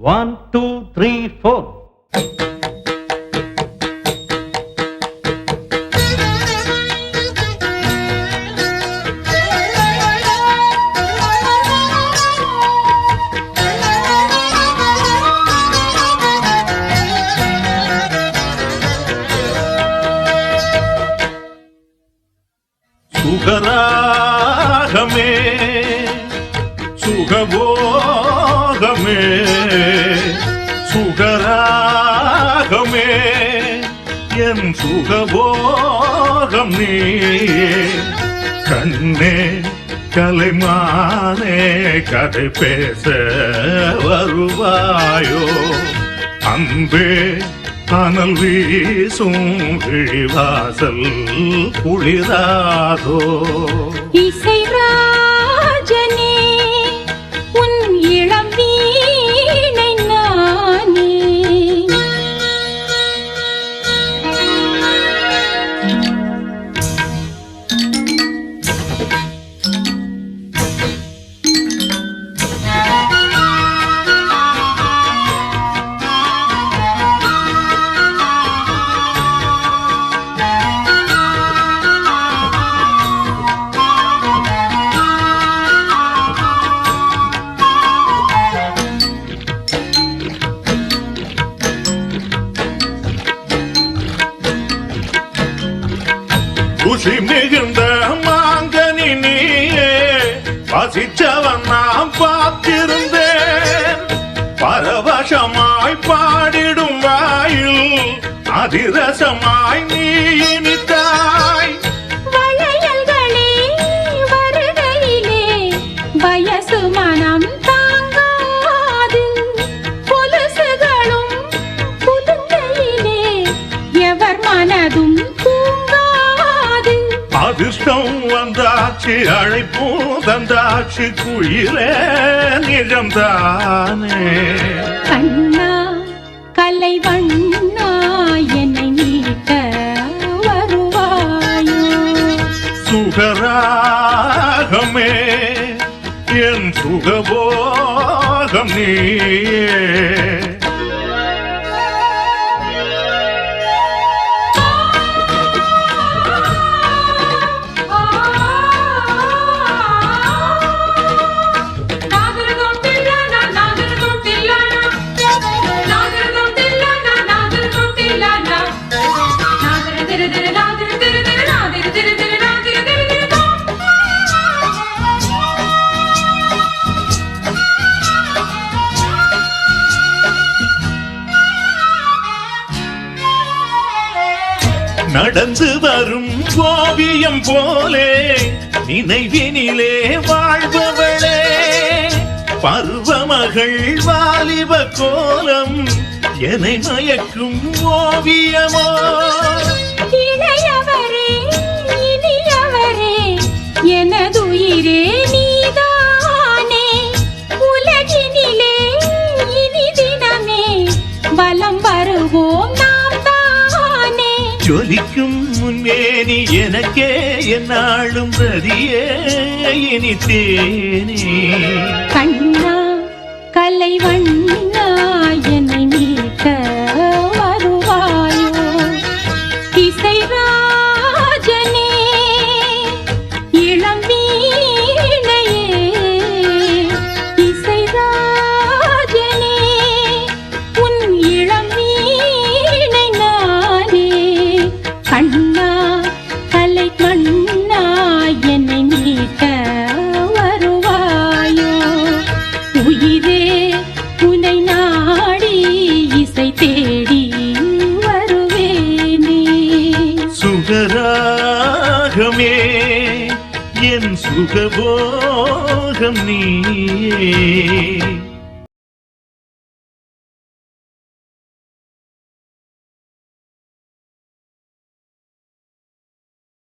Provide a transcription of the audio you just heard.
1, 2, 3, 4. சுகராகமே சுகபோகமே சுகராகமே என் சுகபோகம் நீ கண்ணே கலைமானே கதை பேச வருவாயோ அன்பே அனல் வீசும் விழிவாசல் குளிராதோ இசை ராஜனே உன் இளம் வீணை நானே குஷி மிகுந்த மாங்கனி நீயே பசிச்சவன் நாம் பார்த்திருந்தேன் பரவசமாய் பாடிடும் வாயில் அதிரசமாய் நீ இனித்தாய் வளையல்களே வருகையிலே வயசு மனம் தாங்காது கொலுசுகளும் புதுங்கையிலே எவர் மனதும் அதிர்ஷ்டம் வந்தாச்சு அழைப்பூ தந்தாச்சு குயிலே நிஜம்தானே கண்ணா கலை வண்ணா என்னை மீட்ட வருவாயோ சுகராகமே என் சுகபோகம் நீயே நடந்து வரும் ஓவியம் போலே நினைவினிலே வாழ்பவளே பருவமகள் வாலிப கோலம் என்னை மயக்கும் ஓவியமோ இளையவரே இனியவரே எனதுயிரே நீதானே உலகினிலே இனி தினமே வலம் வருவோம் ஜொலிக்கும் முன்னேனி எனக்கே என்னாலும் ரதியே இனித்தேனே கண்ணா கலை வண்ணா என்னை மீட்ட வருவாயோ இசை ராஜனே இளம் வீணையே இசை ராஜனே உன் இளம் வீணை நானே கண்ணா கலை கண்ணா என்னை மீட்ட வருவாயோ உயிரே உனை நாடி இசை தேடி வருவேனே சுகராகமே என் சுகபோகம் நீயே